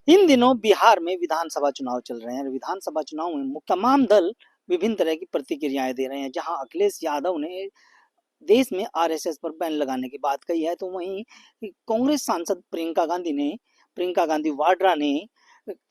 इन दिनों बिहार में विधानसभा चुनाव चल रहे हैं। विधानसभा चुनाव में तमाम दल विभिन्न तरह की प्रतिक्रियाएं दे रहे हैं। जहां अखिलेश यादव ने देश में आरएसएस पर बैन लगाने की बात कही है, तो वहीं कांग्रेस सांसद प्रियंका गांधी वाड्रा ने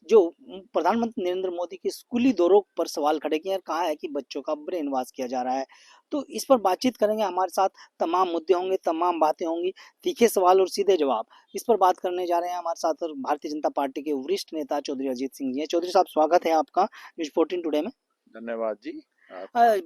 जो प्रधानमंत्री नरेंद्र मोदी के स्कूली दौरों पर सवाल खड़े किए और कहा है कि बच्चों का ब्रेन वॉश किया जा रहा है। तो इस पर बातचीत करेंगे। हमारे साथ तमाम मुद्दे होंगे, तमाम बातें होंगी, तीखे सवाल और सीधे जवाब। इस पर बात करने जा रहे हैं हमारे साथ भारतीय जनता पार्टी के वरिष्ठ नेता चौधरी अजीत सिंह जी हैं। चौधरी साहब, स्वागत है आपका न्यूज 14 टुडे में। धन्यवाद जी।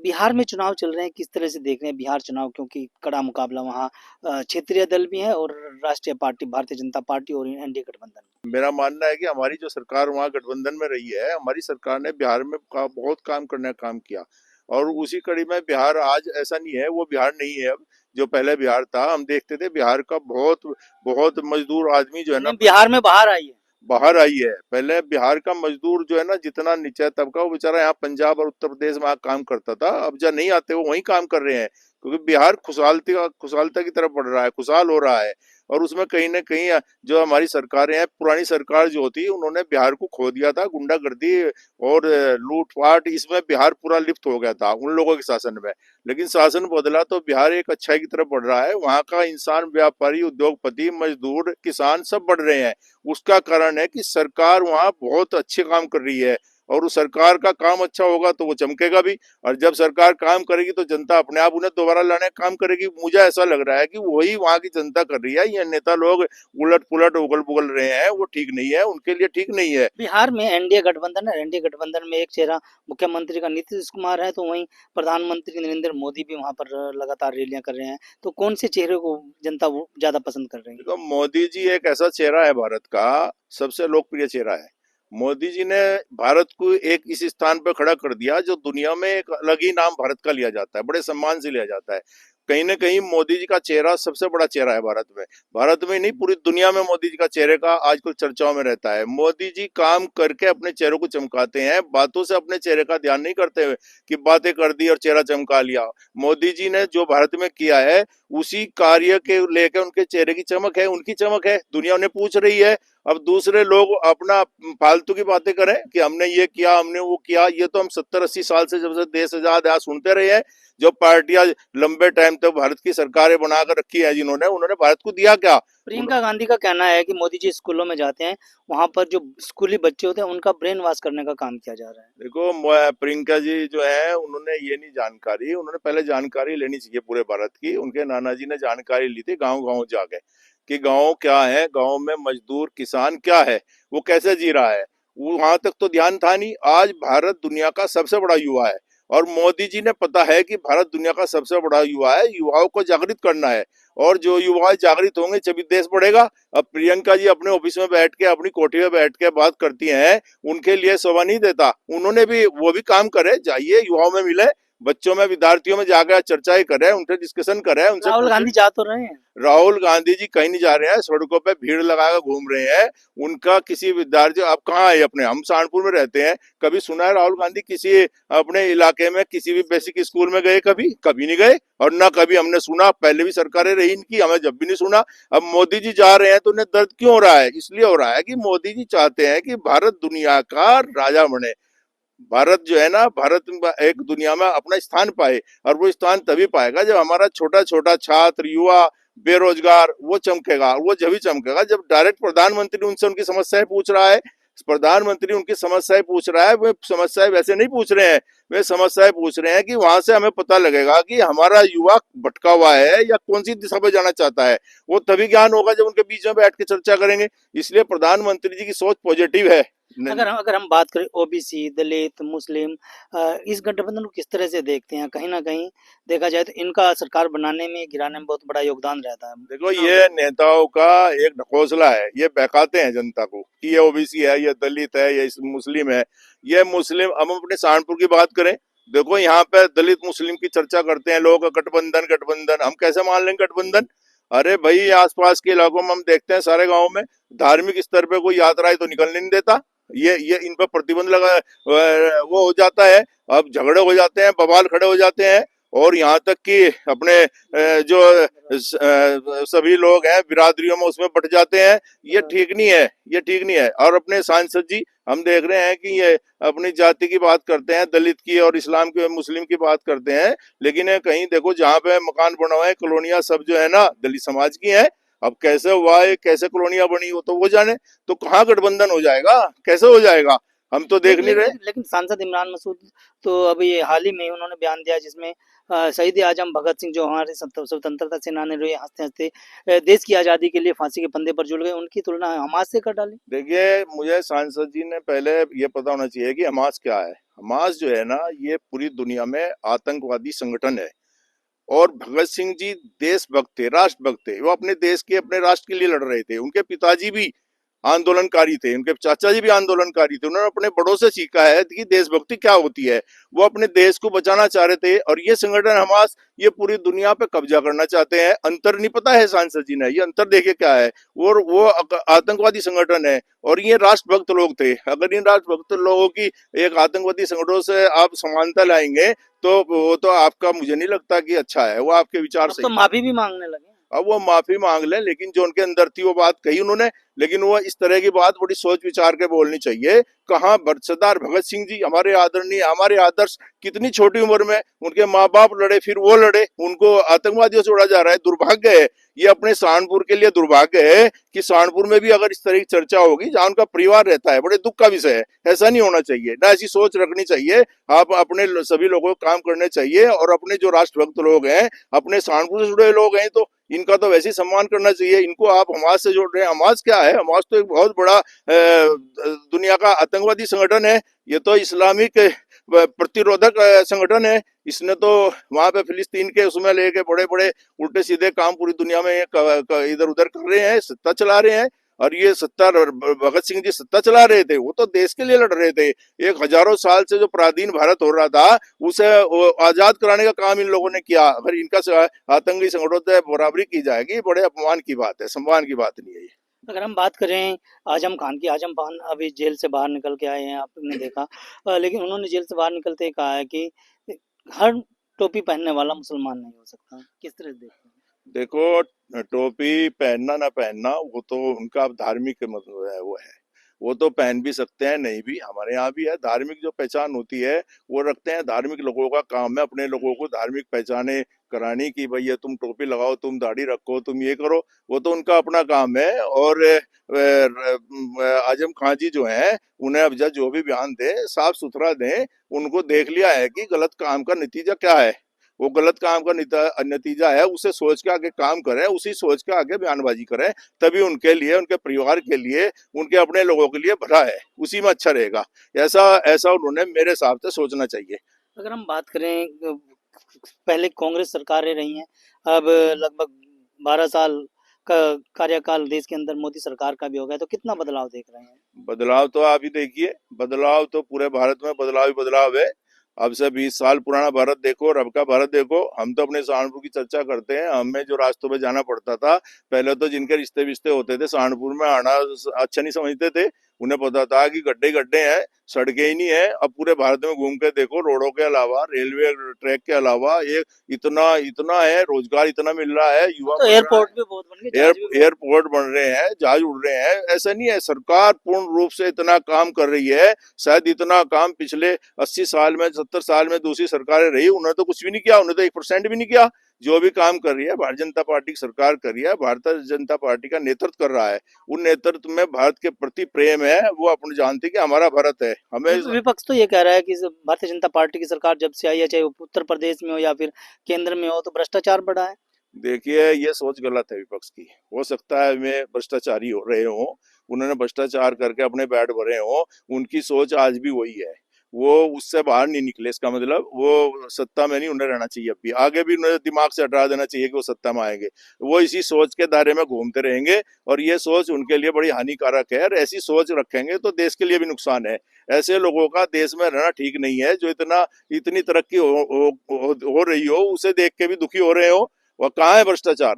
बिहार में चुनाव चल रहे हैं, किस तरह से देख रहे हैं बिहार चुनाव, क्योंकि कड़ा मुकाबला वहाँ क्षेत्रीय दल भी है और राष्ट्रीय पार्टी भारतीय जनता पार्टी और एनडीए गठबंधन। मेरा मानना है कि हमारी जो सरकार वहाँ गठबंधन में रही है, हमारी सरकार ने बिहार में बहुत काम करने का काम किया और उसी कड़ी में बिहार आज ऐसा नहीं है, वो बिहार नहीं है अब जो पहले बिहार था। हम देखते थे बिहार का बहुत बहुत मजदूर आदमी जो है ना बिहार में बाहर आई है। बाहर आई है। पहले बिहार का मजदूर जो है ना, जितना नीचे तबका, वो बेचारा यहाँ पंजाब और उत्तर प्रदेश में काम करता था। अब जब नहीं आते वो वहीं काम कर रहे हैं, क्योंकि बिहार खुशहालता की तरफ बढ़ रहा है, खुशहाल हो रहा है। और उसमें कहीं ना कहीं जो हमारी सरकारें हैं, पुरानी सरकार जो होती, उन्होंने बिहार को खो दिया था। गुंडागर्दी और लूटपाट, इसमें बिहार पूरा लिप्त हो गया था उन लोगों के शासन में। लेकिन शासन बदला तो बिहार एक अच्छाई की तरफ बढ़ रहा है। वहाँ का इंसान, व्यापारी, उद्योगपति, मजदूर, किसान सब बढ़ रहे हैं। उसका कारण है कि सरकार वहाँ बहुत अच्छे काम कर रही है, और उस सरकार का काम अच्छा होगा तो वो चमकेगा भी। और जब सरकार काम करेगी तो जनता अपने आप उन्हें दोबारा लाने का काम करेगी। मुझे ऐसा लग रहा है कि वही वहाँ की जनता कर रही है। ये नेता लोग उलट पुलट उगल पुगल रहे हैं, वो ठीक नहीं है, उनके लिए ठीक नहीं है। बिहार में एनडीए गठबंधन है। एनडीए गठबंधन में एक चेहरा मुख्यमंत्री का नीतीश कुमार है, तो वहीं प्रधानमंत्री नरेंद्र मोदी भी वहां पर लगातार रैलियां कर रहे हैं। तो कौन से चेहरे को जनता वो ज्यादा पसंद कर रही है? देखो, मोदी जी एक ऐसा चेहरा है, भारत का सबसे लोकप्रिय चेहरा है। मोदी जी ने भारत को एक इस स्थान पर खड़ा कर दिया जो दुनिया में एक अलग ही नाम भारत का लिया जाता है, बड़े सम्मान से लिया जाता है। कहीं ना कहीं मोदी जी का चेहरा सबसे बड़ा चेहरा है भारत में। भारत में नहीं, पूरी दुनिया में मोदी जी का चेहरे का आजकल चर्चाओं में रहता है। मोदी जी काम करके अपने चेहरे को चमकाते हैं, बातों से अपने चेहरे का ध्यान नहीं करते हुए कि बातें कर दी और चेहरा चमका लिया। मोदी जी ने जो भारत में किया है, उसी कार्य के लेकर उनके चेहरे की चमक है, उनकी चमक है, दुनिया उन्हें पूछ रही है। अब दूसरे लोग अपना फालतू की बातें करें कि हमने ये किया, हमने वो किया, ये तो हम 70-80 साल से, जब से देश आजाद है, सुनते रहे हैं। जो पार्टियां लंबे टाइम तक भारत की सरकारें बनाकर रखी है, जिन्होंने, उन्होंने भारत को दिया क्या? प्रियंका गांधी का कहना है कि मोदी जी स्कूलों में जाते हैं, वहां पर जो स्कूली बच्चे होते हैं उनका ब्रेन वॉश करने का काम किया जा रहा है। देखो, प्रियंका जी जो है, उन्होंने ये नहीं जानकारी, उन्होंने पहले जानकारी लेनी चाहिए पूरे भारत की। उनके नाना जी ने जानकारी ली थी गांव गांव जाके कि गांव क्या है, गांव में मजदूर किसान क्या है, वो कैसे जी रहा है। वो वहां तक तो ध्यान था नहीं। आज भारत दुनिया का सबसे बड़ा युवा है, और मोदी जी ने पता है कि भारत दुनिया का सबसे बड़ा युवा है, युवाओं को जागृत करना है। और जो युवा जागृत होंगे तभी देश बढ़ेगा। अब प्रियंका जी अपने ऑफिस में बैठ के, अपनी कोठी में बैठ के बात करती हैं, उनके लिए शोभा नहीं देता। उन्होंने भी, वो भी काम करे, जाइए युवाओं में मिले, बच्चों में, विद्यार्थियों में जाकर चर्चाएं करें, उनसे डिस्कशन करें, उनसे राहुल पूछें। गांधी जा तो रहे हैं। राहुल गांधी जी कहीं नहीं जा रहे हैं, सड़कों पे भीड़ लगाकर घूम रहे हैं। उनका किसी विद्यार्थी, आप कहाँ है अपने, हम सहारनपुर में रहते हैं, कभी सुना है राहुल गांधी किसी अपने इलाके में किसी भी बेसिक स्कूल में गए? कभी कभी नहीं गए, और ना कभी हमने सुना। पहले भी सरकारें रही इनकी, हमें जब भी नहीं सुना। अब मोदी जी जा रहे हैं तो उन्हें दर्द क्यों हो रहा है? इसलिए हो रहा है कि मोदी जी चाहते हैं कि भारत दुनिया का राजा बने। भारत जो है ना, भारत एक दुनिया में अपना स्थान पाए, और वो स्थान तभी पाएगा जब हमारा छोटा छोटा छात्र, युवा, बेरोजगार, वो चमकेगा। वो जब ही चमकेगा जब डायरेक्ट प्रधानमंत्री उनसे उनकी समस्याएं पूछ रहा है। प्रधानमंत्री उनकी समस्याएं पूछ रहा है, वे समस्याएं वैसे नहीं पूछ रहे हैं, वे समस्याएं पूछ रहे हैं कि वहां से हमें पता लगेगा कि हमारा युवा भटका हुआ है या कौन सी दिशा में जाना चाहता है। वो तभी ज्ञान होगा जब उनके बीच में बैठ के चर्चा करेंगे। इसलिए प्रधानमंत्री जी की सोच पॉजिटिव है। अगर हम बात करें ओबीसी, दलित, मुस्लिम, इस गठबंधन को किस तरह से देखते हैं? कहीं ना कहीं देखा जाए तो इनका सरकार बनाने में, गिराने में बहुत बड़ा योगदान रहता है। देखो, ये नेताओं का एक ढकोसला है। ये बहकाते हैं जनता को कि ये ओबीसी है, ये दलित है, ये मुस्लिम है। ये मुस्लिम, हम अपने सहारनपुर की बात करें, देखो यहाँ पे दलित मुस्लिम की चर्चा करते हैं लोग, गठबंधन गठबंधन। हम कैसे मान लेंगे गठबंधन? अरे भाई, आसपास के इलाकों में हम देखते हैं, सारे गाँव में धार्मिक स्तर पे कोई यात्राएं तो निकलने नहीं देता। ये इन पर प्रतिबंध लगा, वो हो जाता है। अब झगड़े हो जाते हैं, बवाल खड़े हो जाते हैं। और यहाँ तक कि अपने जो सभी लोग हैं बिरादरियों में उसमें बट जाते हैं। ये ठीक नहीं है, ये ठीक नहीं है। और अपने सांसद जी हम देख रहे हैं कि ये अपनी जाति की बात करते हैं, दलित की और इस्लाम की मुस्लिम की बात करते हैं, लेकिन कहीं देखो जहाँ पे मकान बना हुआ है कॉलोनियां सब जो है ना दलित समाज की है। अब कैसे हुआ है, कैसे कॉलोनियां बनी हो तो वो जाने। तो कहाँ गठबंधन हो जाएगा, कैसे हो जाएगा, हम तो देख नहीं रहे। लेकिन सांसद इमरान मसूद तो अभी हाल ही में उन्होंने बयान दिया जिसमें शहीद आजम भगत सिंह जो हमारे स्वतंत्रता सेनानी रहे, हंसते हंसते देश की आज़ादी के लिए फांसी के फंदे पर झूल गए, उनकी तुलना हमास से कर डाली। देखिए मुझे सांसद जी ने पहले ये पता होना चाहिए कि हमास क्या है। हमास जो है ना ये पूरी दुनिया में आतंकवादी संगठन है। और भगत सिंह जी देशभक्त थे, राष्ट्रभक्त थे, वो अपने देश के अपने राष्ट्र के लिए लड़ रहे थे। उनके पिताजी भी आंदोलनकारी थे, उनके चाचा जी भी आंदोलनकारी थे। उन्होंने अपने बड़ों से सीखा है कि देशभक्ति क्या होती है। वो अपने देश को बचाना चाह रहे थे। और ये संगठन हमास ये पूरी दुनिया पे कब्जा करना चाहते हैं। अंतर नहीं पता है सांसद जी ने, ये अंतर देखे क्या है। और वो आतंकवादी संगठन है और ये राष्ट्रभक्त लोग थे। अगर इन राष्ट्रभक्त लोगों की एक आतंकवादी संगठनों से आप समानता लाएंगे तो वो तो आपका मुझे नहीं लगता कि अच्छा है, वो आपके विचार अब तो सही। माफी भी मांगने लगे। अब वो माफी मांग ले, लेकिन जो उनके अंदर थी वो बात कही उन्होंने। लेकिन वो इस तरह की बात बड़ी सोच विचार के बोलनी चाहिए। कहाँ सरदार भगत सिंह जी हमारे आदरणीय, हमारे आदर्श, कितनी छोटी उम्र में उनके माँ बाप लड़े, फिर वो लड़े, उनको आतंकवादियों से उड़ा जा रहा है। दुर्भाग्य है, ये अपने सहारनपुर के लिए दुर्भाग्य है कि सहारनपुर में भी अगर इस तरह की चर्चा होगी जहाँ उनका परिवार रहता है, बड़े दुख का विषय है। ऐसा नहीं होना चाहिए ना, ऐसी सोच रखनी चाहिए। आप अपने सभी लोगों को काम करने चाहिए। और अपने जो राष्ट्रभक्त लोग हैं, अपने सहारनपुर से जुड़े लोग हैं, तो इनका तो वैसे ही सम्मान करना चाहिए। इनको आप हमास से जोड़ रहे हैं। हमास क्या है? हमास तो एक बहुत बड़ा दुनिया का आतंकवादी संगठन है। ये तो इस्लामिक प्रतिरोधक संगठन है। इसने तो वहां पे फिलिस्तीन के उसमें लेके बड़े बड़े उल्टे सीधे काम पूरी दुनिया में इधर उधर कर रहे हैं, सत्ता चला रहे हैं। और ये सत्ता भगत सिंह जी सत्ता चला रहे थे, वो तो देश के लिए लड़ रहे थे। एक हजारों साल से जो पराधीन भारत हो रहा था उसे आजाद कराने का काम इन लोगों ने किया। अगर इनका आतंकी संगठनों से बराबरी की जाएगी, बड़े अपमान की बात है, सम्मान की बात नहीं है ये। अगर हम बात करें आजम खान की, आजम खान अभी जेल से बाहर निकल के आए हैं, आपने देखा। लेकिन उन्होंने जेल से बाहर निकलते ही कहा है कि हर टोपी पहनने वाला मुसलमान नहीं हो सकता। किस तरह से देखते हैं? देखो टोपी पहनना ना पहनना वो तो उनका धार्मिक मतलब है, वो है। वो तो पहन भी सकते हैं, नहीं भी। हमारे यहाँ भी है धार्मिक जो पहचान होती है वो रखते हैं। धार्मिक लोगों का काम है अपने लोगों को धार्मिक पहचाने करानी कि भाई ये तुम टोपी लगाओ, तुम दाढ़ी रखो, तुम ये करो। वो तो उनका अपना काम है। और आजम खान जी जो हैं उन्हें अब जो भी बयान दे साफ सुथरा दें। उनको देख लिया है कि गलत काम का नतीजा क्या है। वो गलत काम का नतीजा है, उसे सोच के आगे काम करें, उसी सोच के आगे बयानबाजी करें। तभी उनके लिए, उनके परिवार के लिए, उनके अपने लोगों के लिए भला है, उसी में अच्छा रहेगा। ऐसा ऐसा उन्होंने मेरे हिसाब से सोचना चाहिए। अगर हम बात करें पहले कांग्रेस सरकारें रही हैं, अब लगभग 12 साल का कार्यकाल देश के अंदर मोदी सरकार का भी हो गया, तो कितना बदलाव देख रहे हैं? बदलाव तो आप ही देखिए, बदलाव तो पूरे भारत में बदलाव ही बदलाव है। अब से 20 साल पुराना भारत देखो और अब का भारत देखो। हम तो अपने सहारनपुर की चर्चा करते हैं, हमें जो रास्तों में जाना पड़ता था पहले, तो जिनके रिश्ते विश्ते होते थे सहारनपुर में आना अच्छा नहीं समझते थे। उन्हें पता था कि गड्ढे गड्ढे हैं, सड़कें ही नहीं है। अब पूरे भारत में घूम के देखो, रोडों के अलावा, रेलवे ट्रैक के अलावा ये इतना इतना है, रोजगार इतना मिल रहा है, युवा तो बढ़ रहा है। एयरपोर्ट भी बहुत बन गए, जहाज भी बहुत। एयरपोर्ट बन रहे हैं, जहाज उड़ रहे हैं। ऐसा नहीं है, सरकार पूर्ण रूप से इतना काम कर रही है। शायद इतना काम पिछले 80 साल में, 70 साल में दूसरी सरकारें रही, उन्होंने तो कुछ भी नहीं किया, उन्होंने तो 1% भी नहीं किया। जो भी काम कर रही है भारतीय जनता पार्टी की सरकार कर रही है, भारतीय जनता पार्टी का नेतृत्व कर रहा है। उन नेतृत्व में भारत के प्रति प्रेम है। वो अपने जानते हैं कि हमारा भारत है, हमें। विपक्ष तो ये कह रहा है कि भारतीय जनता पार्टी की सरकार जब से आई है, चाहे वो उत्तर प्रदेश में हो या फिर केंद्र में हो, तो भ्रष्टाचार बढ़ा है। देखिए ये सोच गलत है विपक्ष की। हो सकता है वे भ्रष्टाचारी हो रहे हो, उन्होंने भ्रष्टाचार करके अपने पेट भरे हो, उनकी सोच आज भी वही है। वो उससे बाहर नहीं निकले, इसका मतलब वो सत्ता में नहीं उन्हें रहना चाहिए। अभी आगे भी उन्हें दिमाग से हटा देना चाहिए कि वो सत्ता में आएंगे। वो इसी सोच के दायरे में घूमते रहेंगे और ये सोच उनके लिए बड़ी हानिकारक है। और ऐसी सोच रखेंगे तो देश के लिए भी नुकसान है। ऐसे लोगों का देश में रहना ठीक नहीं है, जो इतनी तरक्की हो रही हो उसे देख के भी दुखी हो रहे हो। वह कहाँ है भ्रष्टाचार?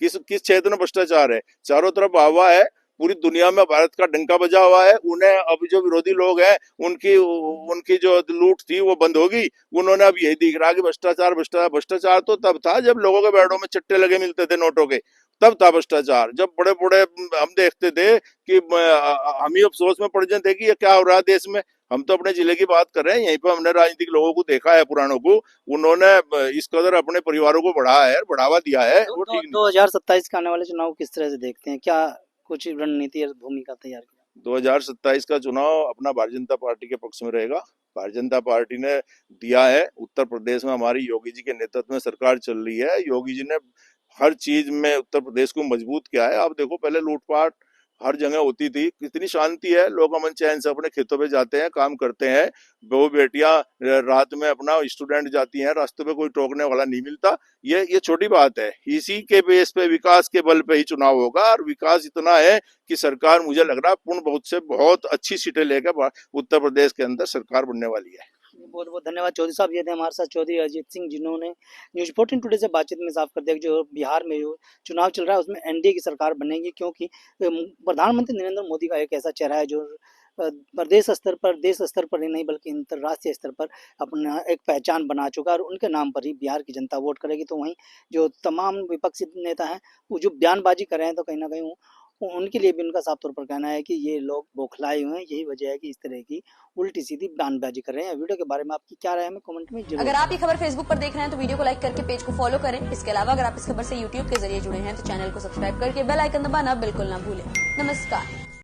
किस किस क्षेत्र में भ्रष्टाचार है? चारों तरफ वाहवाह है, पूरी दुनिया में भारत का डंका बजा हुआ है। उन्हें अब जो विरोधी लोग हैं उनकी उनकी जो लूट थी वो बंद होगी। उन्होंने अब यही दिख रहा कि भ्रष्टाचार भ्रष्टाचार भ्रष्टाचार तो तब था जब लोगों के बैडों में चट्टे लगे मिलते थे नोटों के, तब था भ्रष्टाचार। जब बड़े बड़े हम देखते थे कि हम ही अफसोस में पड़ जाते कि ये क्या हो रहा है देश में। हम तो अपने जिले की बात कर रहे हैं, यहीं पर हमने राजनीतिक लोगों को देखा है, पुरानों को, उन्होंने इस कदर अपने परिवारों को बढ़ाया है, बढ़ावा दिया है, वो ठीक नहीं। 2027 के आने वाले चुनाव किस तरह से देखते हैं, क्या कुछ रणनीति और भूमिका तैयार की? 2027 का चुनाव अपना भारतीय जनता पार्टी के पक्ष में रहेगा। भारतीय जनता पार्टी ने दिया है, उत्तर प्रदेश में हमारी योगी जी के नेतृत्व में सरकार चल रही है। योगी जी ने हर चीज में उत्तर प्रदेश को मजबूत किया है। आप देखो, पहले लूटपाट हर जगह होती थी, कितनी शांति है, लोग अमन चैन से अपने खेतों पे जाते हैं, काम करते हैं। वो बेटियां रात में अपना स्टूडेंट जाती हैं, रास्ते पे कोई टोकने वाला नहीं मिलता। ये छोटी बात है। इसी के बेस पे, विकास के बल पे ही चुनाव होगा। और विकास इतना है कि सरकार, मुझे लग रहा है, पूर्ण बहुत से बहुत अच्छी सीटें लेकर उत्तर प्रदेश के अंदर सरकार बनने वाली है। बहुत बहुत धन्यवाद चौधरी साहब। ये थे हमारे साथ चौधरी अजीत सिंह, जिन्होंने न्यूज़ 14 टुडे से बातचीत में साफ कर दिया कि जो बिहार में जो चुनाव चल रहा है उसमें एनडीए की सरकार बनेगी, क्योंकि प्रधानमंत्री नरेंद्र मोदी का एक ऐसा चेहरा है जो प्रदेश स्तर पर, देश स्तर पर ही नहीं बल्कि अंतर्राष्ट्रीय स्तर पर अपना एक पहचान बना चुका है, और उनके नाम पर ही बिहार की जनता वोट करेगी। तो वहीं जो तमाम विपक्षी नेता हैं वो जो बयानबाजी कर रहे हैं, तो कहीं ना कहीं उनके लिए भी उनका साफ तौर पर कहना है कि ये लोग बौखलाए हुए हैं। यही वजह है कि इस तरह की उल्टी सीधी बयानबाजी कर रहे हैं। वीडियो के बारे में आपकी क्या राय है, हमें कमेंट में जरूर। अगर आप ये खबर फेसबुक पर देख रहे हैं तो वीडियो को लाइक करके पेज को फॉलो करें। इसके अलावा अगर आप इस खबर से यूट्यूब के जरिए जुड़े हैं तो चैनल को सब्सक्राइब करके बेल आइकन दबाना बिल्कुल ना भूलें। नमस्कार।